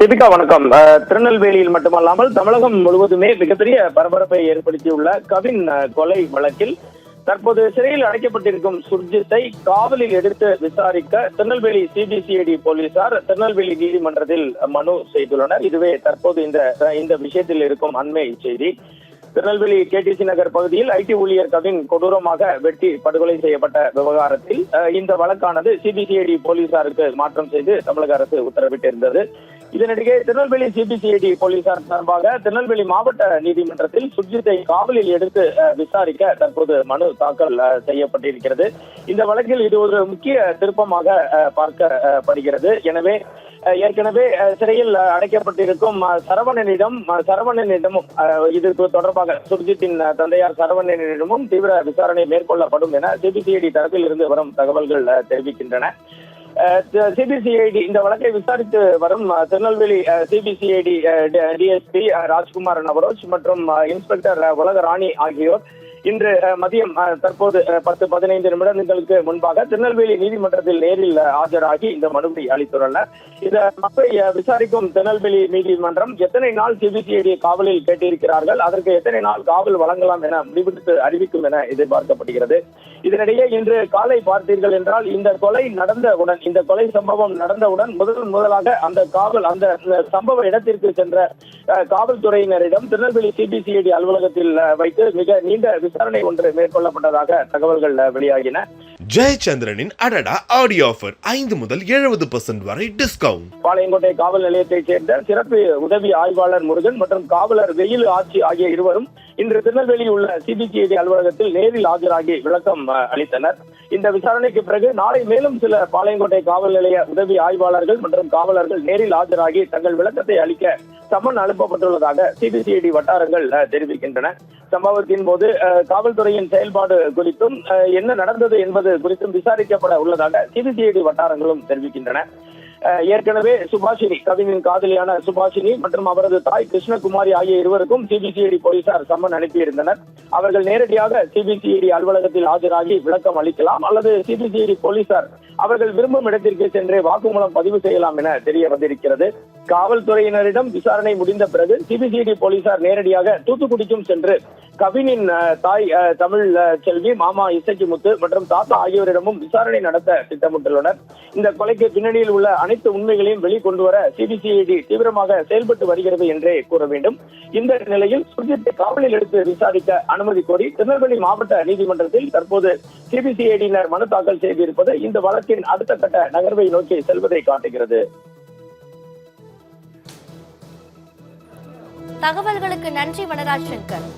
தீபிகா வணக்கம். திருநெல்வேலியில் மட்டுமல்லாமல் தமிழகம் முழுவதுமே மிகப்பெரிய பரபரப்பை ஏற்படுத்தியுள்ள கவின் கொலை வழக்கில் தற்போது சிறையில் அடைக்கப்பட்டிருக்கும் சுர்ஜித்தை காவலில் எடுத்து விசாரிக்க திருநெல்வேலி சிபிசிஐடி போலீசார் திருநெல்வேலி நீதிமன்றத்தில் மனு செய்துள்ளனர். இதுவே தற்போது இந்த விஷயத்தில் இருக்கும் அண்மை செய்தி. திருநெல்வேலி கேடிசி நகர் பகுதியில் ஐடி ஊழியர் கவின் கொடூரமாக வெட்டி படுகொலை செய்யப்பட்ட விவகாரத்தில் இந்த வழக்கானது சிபிசிஐடி போலீசாருக்கு மாற்றம் செய்து தமிழக அரசு உத்தரவிட்டிருந்தது. இதனிடையே திருநெல்வேலி சிபிசிஐடி போலீசார் சார்பாக திருநெல்வேலி மாவட்ட நீதிமன்றத்தில் சுர்ஜித்தை காவலில் எடுத்து விசாரிக்க தற்போது மனு தாக்கல் செய்யப்பட்டிருக்கிறது. இந்த வழக்கில் இது ஒரு முக்கிய திருப்பமாக பார்க்கப்படுகிறது. எனவே ஏற்கனவே சிறையில் அடைக்கப்பட்டிருக்கும் சரவணனிடமும் இது தொடர்பாக சுர்ஜித்தின் தந்தையார் சரவணனிடமும் தீவிர விசாரணை மேற்கொள்ளப்படும் என சிபிசிஐடி தரப்பில் இருந்து வரும் தகவல்கள் தெரிவிக்கின்றன. சிபிசிஐடி இந்த வழக்கை விசாரித்து வரும் திருநெல்வேலி சிபிசிஐடி டிஎஸ்பி ராஜ்குமார் நவரோஜ் மற்றும் இன்ஸ்பெக்டர் உலகராணி ஆகியோர் இன்று மதியம் தற்போது 10-15 நிமிடங்களுக்கு முன்பாக திருநெல்வேலி நீதிமன்றத்தில் நேரில் ஆஜராகி இந்த மனுவை அளித்துள்ளனர். இந்த மனுவை விசாரிக்கும் திருநெல்வேலி நீதிமன்றம் எத்தனை நாள் சிபிசிஐடி காவலில் கேட்டிருக்கிறார்கள், அதற்கு எத்தனை நாள் காவல் வழங்கலாம் என முடிவெடுத்து அறிவிக்கும் என எதிர்பார்க்கப்படுகிறது. இதனிடையே இன்று காலை பார்த்தீர்கள் என்றால் இந்த கொலை சம்பவம் நடந்தவுடன் முதலாக அந்த சம்பவ இடத்திற்கு சென்ற காவல்துறையினரிடம் திருநெல்வேலி சிபிசிஐடி அலுவலகத்தில் வைத்து மிக நீண்ட விசாரணை ஒன்று மேற்கொள்ளப்பட்டதாக தகவல்கள் வெளியாகின. ஜெயச்சந்திரனின் அடடா ஆடியோ ஆஃபர் 5 முதல் 70% வரை டிஸ்கவுண்ட். பாளையங்கோட்டை காவல் நிலையத்தைச் சேர்ந்த சிறப்பு உதவி ஆய்வாளர் முருகன் மற்றும் காவலர் வெயில் ஆட்சி ஆகிய இருவரும் இன்று திருநெல்வேலியில் உள்ள சிபிசிஐடி அலுவலகத்தில் நேரில் ஆஜராகி விளக்கம் அளித்தனர். இந்த விசாரணைக்கு பிறகு நாளை மேலும் சில பாளையங்கோட்டை காவல் நிலைய உதவி ஆய்வாளர்கள் மற்றும் காவலர்கள் நேரில் ஆஜராகி தங்கள் விளக்கத்தை அளிக்க சம்மன் அனுப்பப்பட்டுள்ளதாக சிபிசிஐடி வட்டாரங்கள் தெரிவிக்கின்றன. சம்பவத்தின் போது காவல்துறையின் செயல்பாடு குறித்தும் என்ன நடந்தது என்பது குறித்தும் விசாரிக்கப்பட உள்ளதாக சிபிசிஐடி வட்டாரங்களும் தெரிவிக்கின்றன. ஏற்கனவே சுபாஷினி, கவினின் காதலியான சுபாஷினி மற்றும் அவரது தாய் கிருஷ்ணகுமாரி ஆகிய இருவருக்கும் சிபிசிஐடி போலீசார் சம்மன் அனுப்பியிருந்தனர். அவர்கள் நேரடியாக சிபிசிஐடி அலுவலகத்தில் ஆஜராகி விளக்கம் அளிக்கலாம் அல்லது சிபிசிஐடி போலீசார் அவர்கள் விரும்பும் இடத்திற்கு சென்று வாக்குமூலம் பதிவு செய்யலாம் என தெரிய வந்திருக்கிறது. காவல்துறையினரிடம் விசாரணை முடிந்த பிறகு சிபிசிஐடி போலீசார் நேரடியாக தூத்துக்குடிக்கும் சென்று கவினின் தாய் தமிழ் செல்வி, மாமா இசக்கிமுத்து மற்றும் தாத்தா ஆகியோரிடமும் விசாரணை நடத்த திட்டமிட்டுள்ளனர். இந்த கொலைக்கு பின்னணியில் உள்ள அனைத்து உண்மைகளையும் வெளிக்கொண்டு வர சிபிசிஐடி தீவிரமாக செயல்பட்டு வருகிறது என்றே கூற வேண்டும். இந்த நிலையில் சுர்ஜித்தை காவலில் எடுத்து விசாரிக்க அனுமதி கோரி திருநெல்வேலி மாவட்ட நீதிமன்றத்தில் தற்போது சிபிசிஐடியினர் மனு தாக்கல் செய்திருப்பது இந்த வழக்கின் அடுத்த கட்ட நகர்வை நோக்கி செல்வதை காட்டுகிறது. தகவல்களுக்கு நன்றி வனராஜ் சங்கர்.